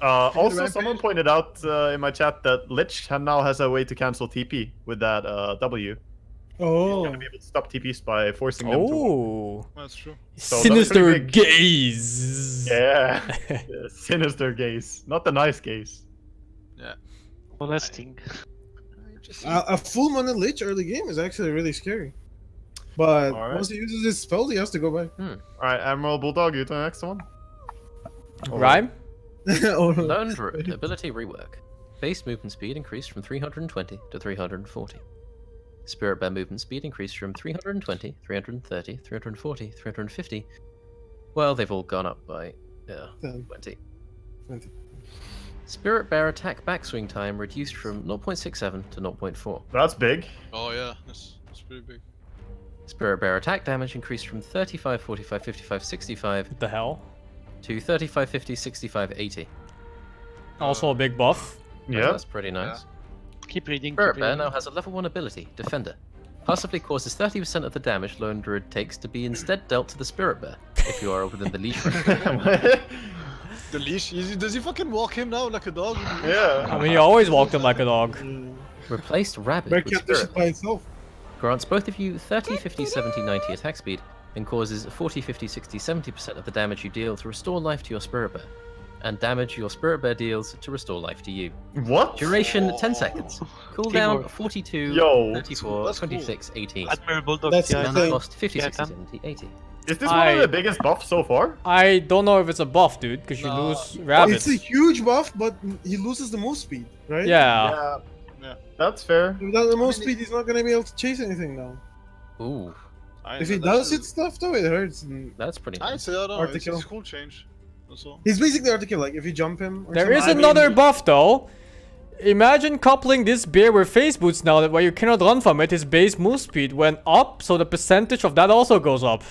Also, someone pointed out in my chat that Lich now has a way to cancel TP with that W. You're gonna be able to stop TPs by forcing them to walk. That's true. So sinister gaze. Yeah. Sinister gaze. Not the nice gaze. Yeah. Molesting. A full mana Lich early game is actually really scary. But once he uses his spell, he has to go back. Alright, Admiral Bulldog, you to the next one. Rhyme? Learned root, ability rework. Base movement speed increased from 320 to 340. Spirit Bear movement speed increased from 320, 330, 340, 350. Well, they've all gone up by 20. Spirit Bear attack backswing time reduced from 0.67 to 0.4. That's big. Oh yeah, that's pretty big. Spirit Bear attack damage increased from 35, 45, 55, 65. What the hell? To 35, 50, 65, 80. Also a big buff. Yeah. That's pretty nice. Yeah. Keep reading. Spirit Bear now has a level 1 ability, Defender. Passively causes 30% of the damage Lone Druid takes to be instead dealt to the Spirit Bear, if you are within the leash range. The leash? Does he fucking walk him now like a dog? Yeah. I mean, he always walked him like a dog. Replaced Rabbit with Spirit Bear. Grants both of you 30, 50, 70, 90 attack speed, and causes 40, 50, 60, 70% of the damage you deal to restore life to your Spirit Bear, and damage your Spirit Bear deals to restore life to you. What? Duration 10 seconds. Cooldown 42, 34, 26, 18. Admiral Bulldog. Mana cost 50, 60, 70, 80. Is this one of the biggest buffs so far? I don't know if it's a buff, dude, because you lose rabbits. It's a huge buff, but he loses the move speed, right? Yeah. That's fair. Without the move speed, he's not gonna be able to chase anything now. Ooh. If he does hit stuff though, it hurts. That's pretty nice. I'd say that it's a cool change. He's basically hard to kill, like if you jump him. There is another buff though. Imagine coupling this bear with face boots now, that where you cannot run from it, his base move speed went up, so the percentage of that also goes up.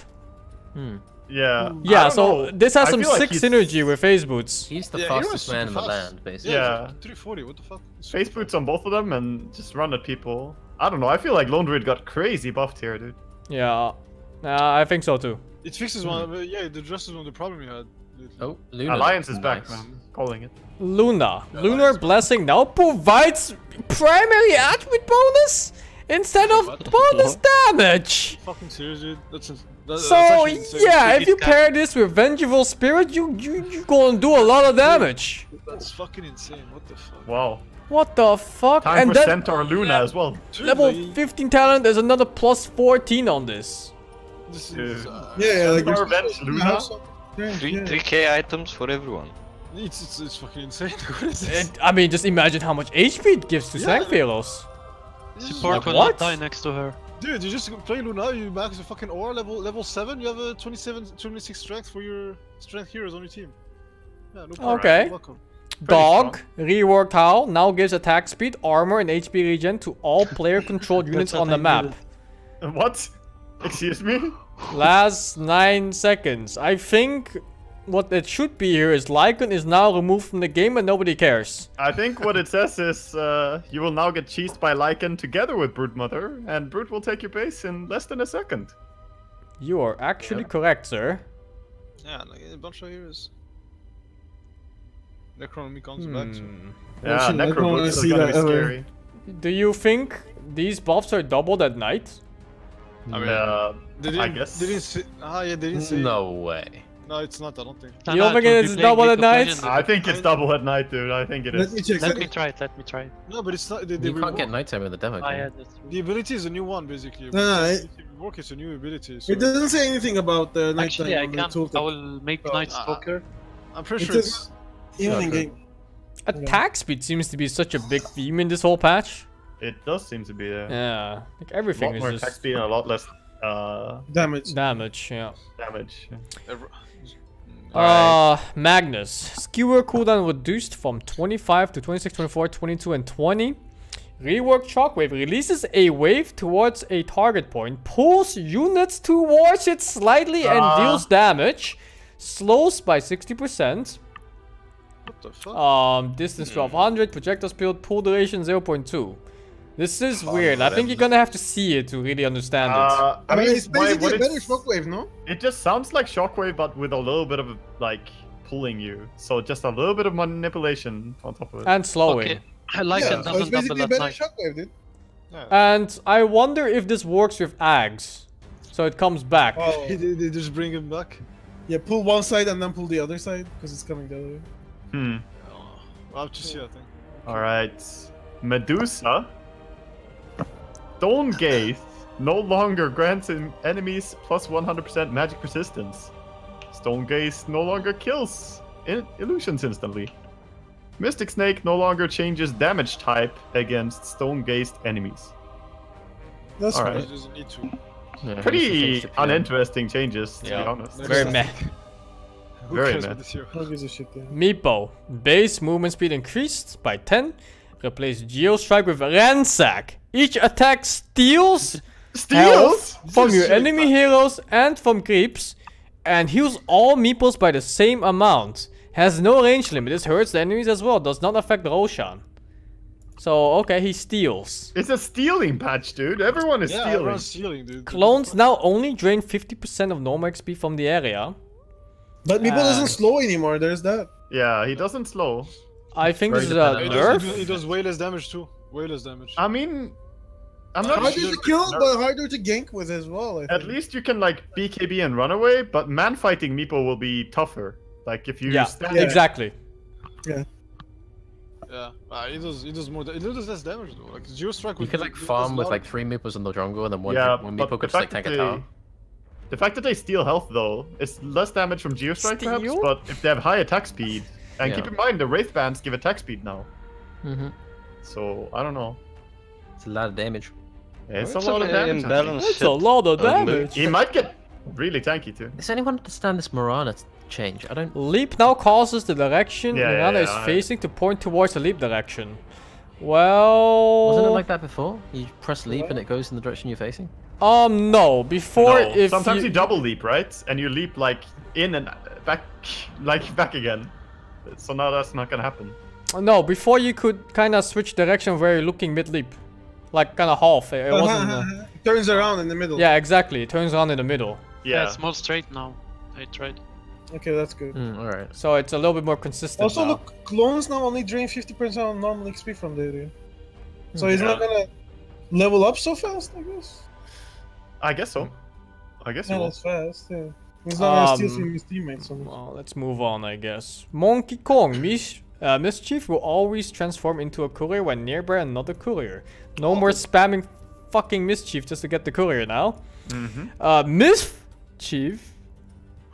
Yeah. Yeah, so this has some sick synergy with face boots. He's the fastest man in the land, basically. Yeah. 340, what the fuck? Face boots on both of them and just run at people. I don't know, I feel like Lone Druid got crazy buffed here, dude. Yeah. I think so too. It fixes one, but yeah, it addresses one of the problem you had. Oh, Luna. Alliance is back, man. Calling it. Luna. Lunar Blessing now provides primary attribute bonus instead of bonus damage. Fucking serious, dude. So yeah, if you pair this with Vengeful Spirit, you gonna do a lot of damage. That's fucking insane. What the fuck? Wow. What the fuck? Time for Centaur Luna as well. Level 15 talent, there's another plus 14 on this. Yeah, like Revenge Luna. 3k items for everyone. It's fucking insane. What is this? I mean, just imagine how much HP it gives to Sangpharos. Support will what? not die next to her. Dude, you just play Luna, you max a fucking aura level 7, you have a 26 strength for your strength heroes on your team. Yeah, no problem. Okay. Welcome. Dog, reworked Howl, now gives attack speed, armor, and HP regen to all player-controlled units on the map. What? Excuse me? Last 9 seconds. I think what it should be here is Lycan is now removed from the game and nobody cares. I think what it says is you will now get cheesed by Lycan together with Broodmother, and Brood will take your base in less than a second. You are actually correct, sir. Yeah, like a bunch of heroes. Necron comes back too. Yeah, Necron is gonna be scary. Do you think these buffs are doubled at night? I mean, I guess. They didn't say, they didn't say. No way. No, it's not, I don't think. You don't think it's double at night? I think it's double at night, dude. I think it is. Let me check. Let me try it. No, but it's not. You can't get nighttime in the demo. Yeah, that's true. The ability is a new one, basically. Work is a new ability. So it doesn't say anything about the nighttime. Actually, I can't. I will make Night Stalker. I'm pretty sure it's evening game. Attack speed seems to be such a big theme in this whole patch. It does seem to be there. Yeah, like everything a lot more is attack speed and a lot less damage. Yeah. Damage. Magnus. Skewer cooldown reduced from 25 to 26, 24, 22, and 20. Reworked Shockwave releases a wave towards a target point, pulls units towards it slightly and deals damage. Slows by 60%. What the fuck? Distance 1200, projectile speed, pull duration 0.2. This is weird. I think you're gonna have to see it to really understand it. I mean, it's basically a better Shockwave, no? It just sounds like Shockwave, but with a little bit of like pulling you. So just a little bit of manipulation on top of it. And slowing. Okay. I like it. So it's basically a better Shockwave, dude. Yeah. And I wonder if this works with Ags. So it comes back. Oh. They just bring him back. Yeah, pull one side and then pull the other side because it's coming the other way. I'll have to see, I think. Alright. Medusa. Stone Gaze no longer grants enemies plus 100% magic resistance. Stone Gaze no longer kills illusions instantly. Mystic Snake no longer changes damage type against stone gazed enemies. That's alright. He doesn't need to. Yeah, Pretty uninteresting changes, to be honest. Very meh. Very meh. Who gives a shit, yeah. Meepo. Base movement speed increased by 10. Replace Geostrike with Ransack. Each attack steals health from your enemy heroes and from creeps, and heals all meeples by the same amount. Has no range limit. This hurts the enemies as well. Does not affect Roshan. So, okay, he steals. It's a stealing patch, dude. Everyone is stealing. Everyone's stealing, dude. Clones now only drain 50% of normal XP from the area. But Meepo doesn't slow anymore, there's that. Yeah, he doesn't slow. I think this is a nerf. It does way less damage too. Way less damage. I mean, I'm not harder to kill, but harder to gank with as well. At least you can like BKB and run away, but man fighting Meepo will be tougher. Like if you stand exactly. Yeah. Yeah, it does more. It does less damage though. Like Geostrike. You could like farm with like 3 meeples in the jungle and then one meeple could just like tank a tower. The fact that they steal health though is less damage from Geostrike perhaps, but if they have high attack speed, and keep in mind the Wraith Bands give attack speed now. So I don't know. It's a lot of damage. It's a lot of damage. It's a lot of damage. He might get really tanky too. Does anyone understand this Morana change? I don't. Leap now causes the direction Morana is facing to point towards the leap direction. Well, wasn't it like that before? You press leap and it goes in the direction you're facing. No. Before, if sometimes you double leap, right? And you leap like in and back, like back again. So now that's not gonna happen. No, before you could kind of switch direction where you're looking mid leap, like kind of half. It wasn't. It turns around in the middle. Yeah, exactly. It turns around in the middle. Yeah, it's more straight now. I tried. Okay, that's good. Alright. So it's a little bit more consistent. Also, now. look, clones now only drain 50% of normal XP from the area. So he's not gonna level up so fast, I guess. I guess so. I guess yeah, so. that's fast. Yeah. He's not gonna steal from his teammates. So well, let's move on, I guess. Monkey Kong. Mischief will always transform into a courier when nearby another courier. No more spamming fucking Mischief just to get the courier now. Mischief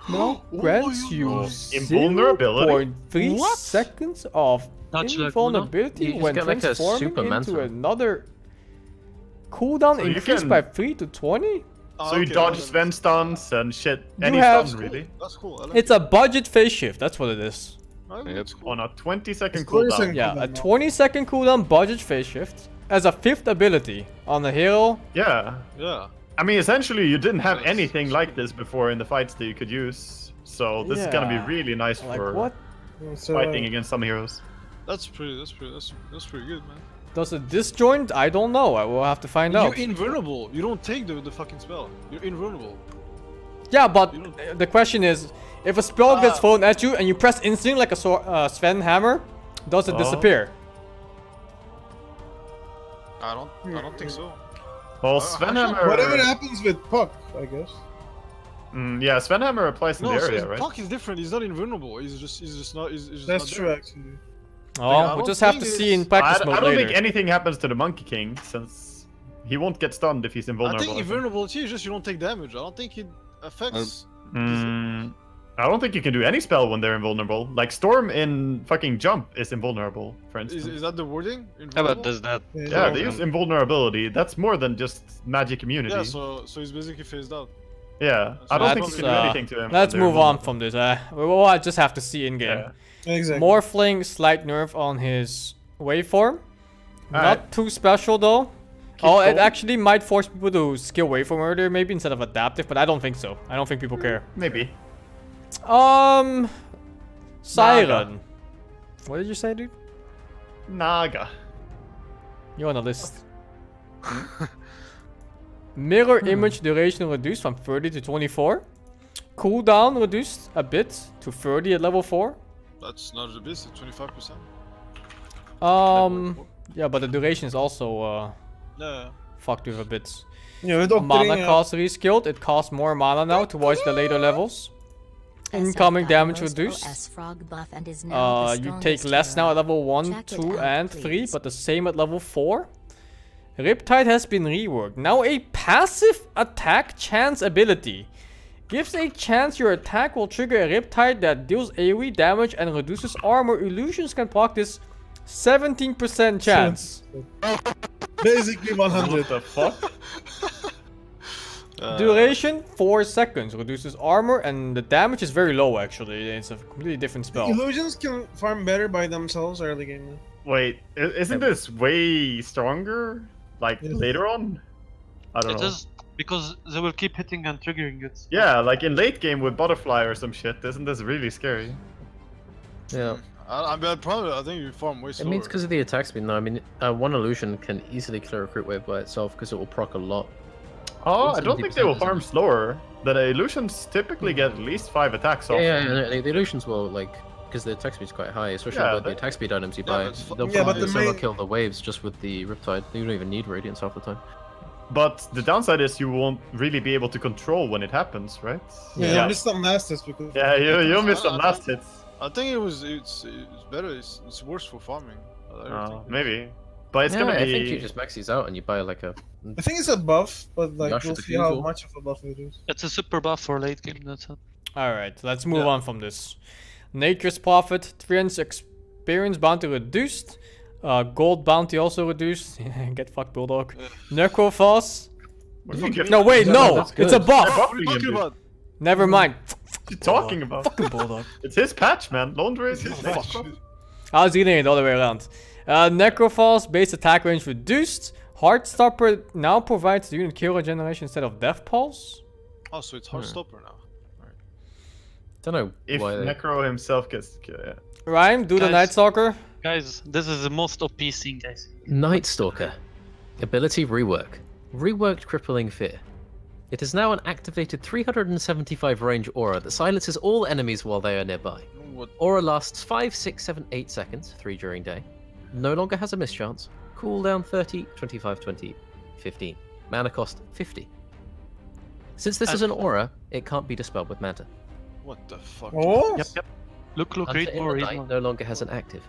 now grants you invulnerability. 0.3 seconds of invulnerability You just when get like a transforming super into mantle. another cooldown So you increased can- by 3 to 20? Oh, So you okay, dodge well, Sven stuns and shit. Any have- stun really. That's cool. I like It's a budget phase shift, that's what it is. That's cool. On a 20-second It's 20 cooldown. second Yeah, a cooldown. 20-second cooldown budget phase shift as a 5th ability on the hero. Yeah. Yeah. I mean, essentially, you didn't have Yes. anything like this before in the fights that you could use. So this is gonna Yeah. be really nice Like for what? So, fighting against some heroes. That's pretty good, man. Does it disjoint? I don't know. I will have to find You're out. invulnerable. You don't take the fucking spell. You're invulnerable. Yeah, but You don't- the question is, if a spell gets thrown at you and you press instinct like a Sven hammer, does it Oh. disappear? I don't think so. Well, actually, Svenhammer. Whatever happens with Puck, I guess. Yeah, Svenhammer applies in No, the so area, his right? Puck is different. He's not invulnerable. He's just not. He's just That's not true, there. actually. Oh, I we'll don't just have to think see in it's- practice I mode don't later. think anything happens to the Monkey King since he won't get stunned if he's I invulnerable. think invulnerability is just you don't take damage. I don't think it affects. I don't think you can do any spell when they're invulnerable. Like Storm in fucking Jump is invulnerable, for instance. Is that the wording? Yeah, Invulnerable? but does that? Yeah, they use invulnerability. That's more than just magic immunity. Yeah, so he's basically phased out. Yeah, I don't think you Let's, can do anything to him. Let's when they're move on invulnerable. from this. I just have to see in game. Yeah. Exactly. Morphling, slight nerf on his waveform. Not Alright. too special though. Keep Oh, it going. actually might force people to skill waveform earlier, maybe instead of adaptive, but I don't think so. I don't think people care. Maybe. Siren. What did you say, dude? Naga. You're on the list. Mirror image duration reduced from 30 to 24. Cooldown reduced a bit to 30 at level 4. That's not a bit. It's 25%. Yeah, but the duration is also Yeah. fucked with a bit. Yeah, with Mana Doctoring, cost reskilled. It costs more mana now towards the later levels. Incoming damage reduced. You take less now at level 1, 2, and 3, but the same at level 4. Riptide has been reworked. Now a passive attack chance ability. Gives a chance your attack will trigger a Riptide that deals AoE damage and reduces armor. Illusions can proc this 17% chance. Basically 100. What the fuck? Duration 4 seconds. Reduces armor and the damage is very low actually. It's a completely different spell. Illusions can farm better by themselves early game. Wait, isn't this way stronger? Like Yeah. later on? I don't It know. is because they will keep hitting and triggering it. Yeah, like in late game with Butterfly or some shit. Isn't this really scary? Yeah. I think you farm way It slower. means because of the attack speed. No, I mean, one illusion can easily clear a crit wave by itself because it will proc a lot. Oh, I don't think they will 70%, farm slower. The illusions typically get at least 5 attacks off. Yeah, the illusions will like because the attack speed is quite high, especially Yeah, with the but- attack speed items you Yeah, buy. but it's They'll yeah, but probably the solo main- kill the waves just with the Riptide. You don't even need Radiance half the time. But the downside is you won't really be able to control when it happens, right? Yeah, I missed some last hits because. Yeah, you'll miss some last hits. I think it's better. It's worse for farming. Maybe. But it's Yeah, gonna be. I think you just max these out and you buy like a. I think it's a buff, but like Rush we'll the see how Fusel. much of a buff it is. It's a super buff for late game. That's it. Alright, let's move on from this. Nature's Prophet, 300 experience bounty reduced. Gold bounty also reduced. Get fucked, Bulldog. Necrophos. What are you giving- No, wait, no! that's It's a good. buff! What are you talking about? Never mind. What are you talking about? Fucking Bulldog. It's his patch, man. Laundry is his patch. I was reading it all the way around. Necrophos, base attack range reduced. Heartstopper now provides unit kill regeneration instead of Death Pulse. Oh, so it's Heartstopper now. Don't know If why. Necro himself gets. Yeah. Rhyme, do the Guys. Night Stalker. Guys, this is the most OP thing, guys. Night Stalker. Ability rework. Reworked Crippling Fear. It is now an activated 375 range aura that silences all enemies while they are nearby. What? Aura lasts 5, 6, 7, 8 seconds, 3 during day. No longer has a mischance. Cooldown 30, 25, 20, 15. Mana cost 50. Since this is an aura, it can't be dispelled with Manta. What the fuck? Oh, Yep. Look, Hunter read in more, the read Night more. no longer has an active.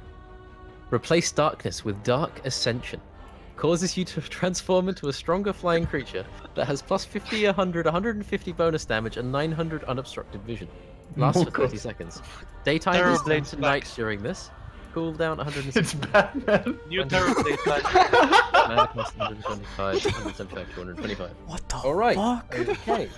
Replace Darkness with Dark Ascension. Causes you to transform into a stronger flying creature that has plus 50, 100, 150 bonus damage and 900 unobstructed vision. Lasts for 30 seconds. Daytime is then to night during this. Cooldown 160. It's Batman. New Terrorblade flash. Mana cost 125, 175, 225. What the Alright. fuck? Okay.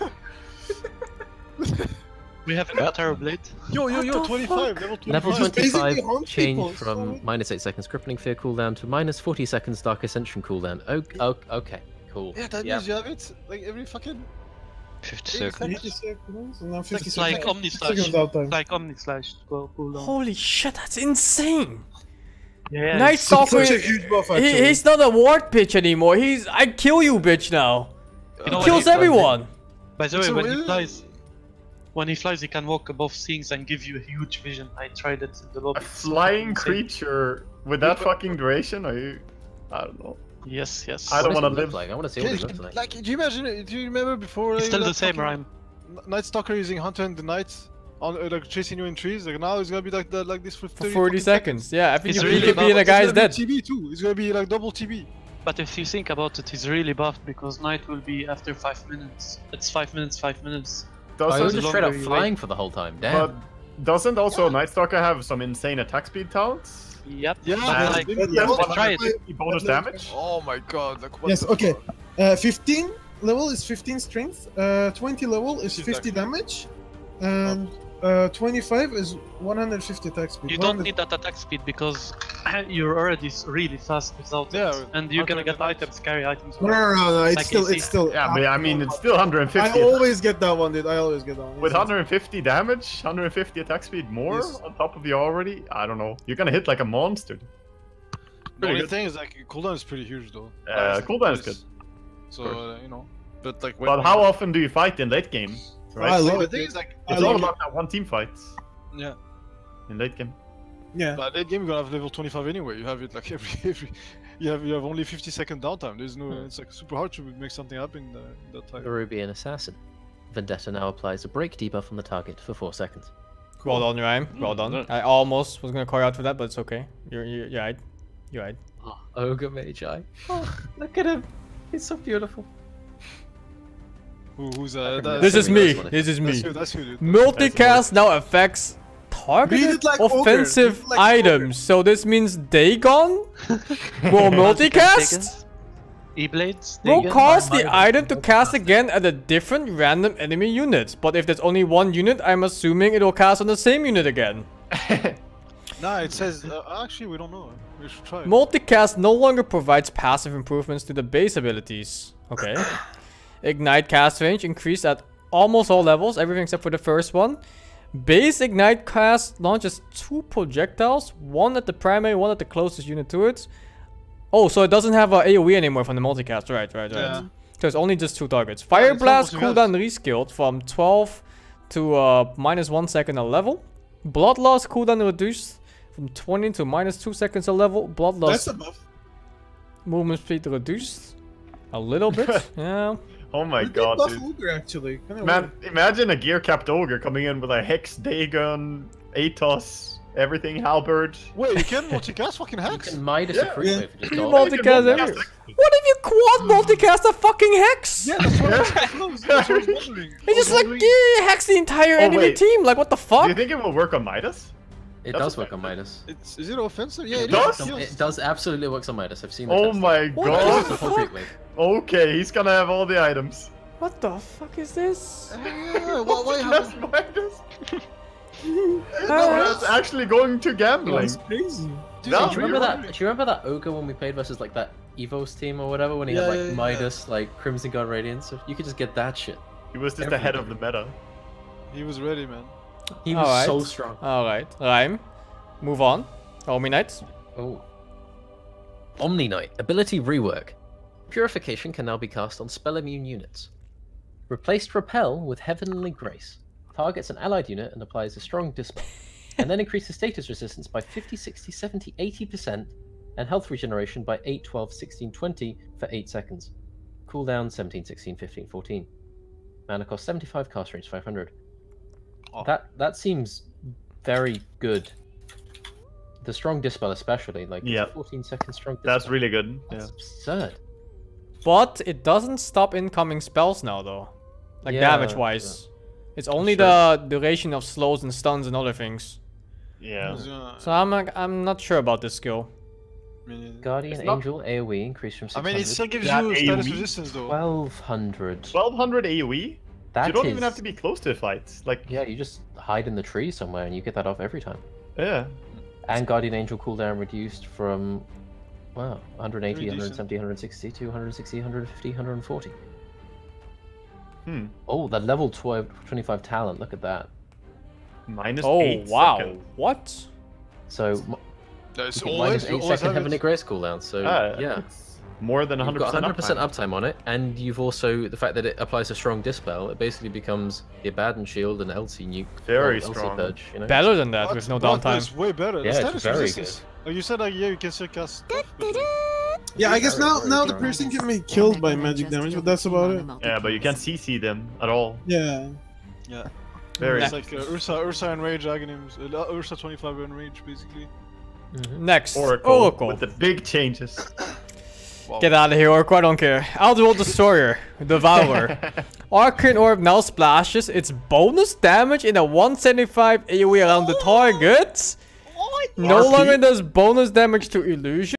We have a new Terrorblade. Yo, What the 25, level 25. Level Just basically 25 haunt changed people, from so- -8 seconds Crippling Fear cooldown to -40 seconds Dark Ascension cooldown. Okay, cool. Yeah, that means you have it like every fucking 50 50 seconds. 50 seconds and then 50 It's like seconds. Omni 50 Slash. seconds downtime. It's like Omni Slash. Cooldown. Holy shit, that's insane! Yeah. Night Stalker, Such a huge buff, actually. he's not a ward bitch anymore. He's I kill you bitch now. You know He what kills he- everyone. By the way, So when he really- flies, he can walk above things and give you a huge vision. I tried it in the lobby. A It's flying insane. creature with that fucking duration? Are you? I don't know. Yes, yes. I don't What want does to it look live. like? I want to see what it looks like. like. Do you imagine it? Do you remember before? It's still that the same fucking rhyme. Night Stalker using Hunter in the night, on like chasing you in trees. Like now it's gonna be like that, like this for For 30 40 fucking seconds. Yeah, I think It's you really could be in a It's guy's gonna be dead. TB too. It's gonna be like double TB. But if you think about it, he's really buffed because night will be after 5 minutes. It's 5 minutes, 5 minutes. Oh, he was Doesn't, just straight up longer you flying wait. for the whole time. but Damn. doesn't also Night Stalker have some insane attack speed talents? Yep. Yeah, but but like, maybe Yes, that's try it. 150 bonus damage. Oh my god! Like what? Yes, the okay. fuck? 15 level is 15 strength, 20 level is 50 damage, and 25 is 150 attack speed. you don't need that attack speed because you're already really fast without Yeah, it. And you're gonna get 100. items, carry items. No, it's Like still, AC. it's still. Yeah, but I mean it's still 150. I always get that one, dude. I always get that one. With It's- 150 damage, 150 attack speed more Yes. on top of the already. I don't know. You're gonna hit like a monster. The only good. thing is like cooldown is pretty huge though. Cooldown is good. So course. you know, but like. But how often do you fight in late game? I Right? love The it. thing is like. It's all about that one team fights Yeah. in late game. Yeah. But late game you're gonna have level 25 anyway. You have it like every. You have only 50-second downtime. There's no. It's like super hard to make something happen in that time. Peruvian Assassin. Vendetta now applies a break debuff on the target for 4 seconds. Well done, Rhyme. Well done. I almost was gonna call you out for that, but it's okay. You're right. You're right. Oh, Ogre Magi. Oh, look at him. He's so beautiful. Who's This is me. That's This is me. That's you, dude. Multicast now affects targeted Read it like ogre. offensive Read it like items. So this means Dagon will multicast. E-blades. Will cause the item to cast again at a different random enemy unit. But if there's only one unit, I'm assuming it will cast on the same unit again. Nah, it says. Actually, we don't know. We should try. Multicast no longer provides passive improvements to the base abilities. Okay. Ignite cast range increased at almost all levels, everything except for the first one. Base Ignite cast launches 2 projectiles, one at the primary, one at the closest unit to it. Oh, so it doesn't have a AoE anymore from the multicast. Right. Yeah. So it's only just 2 targets. Fire it's Blast almost cooldown rescaled from 12 to -1 second a level. Blood Loss cooldown reduced from 20 to -2 seconds a level. Blood Loss That's a buff. movement speed reduced a little bit. Yeah. Oh my You did god, buff dude. Ogre, actually. Kinda Man, imagine a gear capped ogre coming in with a Hex, Dagon, Atos, everything, Halberd. Wait, you can multicast fucking You hacks? can Midas Yeah. a creep wave for just You dog. multicast everywhere. What if you quad multicast a fucking hex? Yeah, that's what I was wondering. It's just like, yeah, hex the entire enemy wait. team. Like, what the Do fuck? you think it will work on Midas? It That's does a work fact. on Midas. Is it offensive? Yeah, it does? is. It does absolutely works on Midas. I've seen the Oh test. my What god. the It's a full creep wave. Okay, he's gonna have all the items. What the fuck is this? Yeah, why That's haven't... Midas. Alright. That's actually going to gambling. That's crazy. No, Do you remember that? Do you remember that Ogre when we played versus like that Evos team or whatever? When he had Yeah, like yeah, yeah. Midas, like Crimson Guard Radiance. You could just get that shit. He was just Every ahead game. of the meta. He was ready, man. He was Alright. so strong. Alright. Rhyme. Move on. Omni Knights. Oh. Omni Knight. Ability rework. Purification can now be cast on spell immune units. Replaced Repel with Heavenly Grace. Targets an allied unit and applies a strong dispel. And then increases status resistance by 50, 60, 70, 80%. And health regeneration by 8, 12, 16, 20 for 8 seconds. Cooldown 17, 16, 15, 14. Mana cost 75, cast range 500. Oh. That seems very good. The strong dispel especially, like Yeah. 14 second strong dispel. That's really good. Yeah. That's absurd. But it doesn't stop incoming spells now, though. Like, Yeah, damage-wise. It's only the duration of slows and stuns and other things. Yeah. So I'm not sure about this skill. Guardian Angel AoE increased from 600. I mean, it still gives you status resistance though. 1200. 1200 AoE? That you don't even have to be close to a fight. Like, yeah, you just hide in the tree somewhere and you get that off every time. Yeah. And Guardian Angel cooldown reduced from, wow, 180, 170, 160 to 160, 150, 140. Oh, that level 25 talent, look at that. Minus 8 wow. seconds. What? So, That's minus 8 second Heavenly Grace cooldown, so yeah. It's more than 100% You've got 100% uptime on it, and you've also, the fact that it applies a strong Dispel, it basically becomes the Abaddon Shield and LC nuke. Very LC strong. Purge, you know? Better than that with no downtime. It's way better. Yeah, The it's status very resistance. Like you said, like, yeah, you can still cast stuff, but, Yeah, I guess now the person can be killed by magic damage, but that's about it. Yeah, but you can't CC them at all. Yeah. yeah. Very. It's like Ursa Enrage Aghanims, Ursa 25 Enrage basically. Next, Oracle with the big changes. Get out of here, Oracle, I don't care. Outworld Destroyer, Devourer. Arcane Orb now splashes its bonus damage in a 175 AoE around the target. No longer does bonus damage to illusion.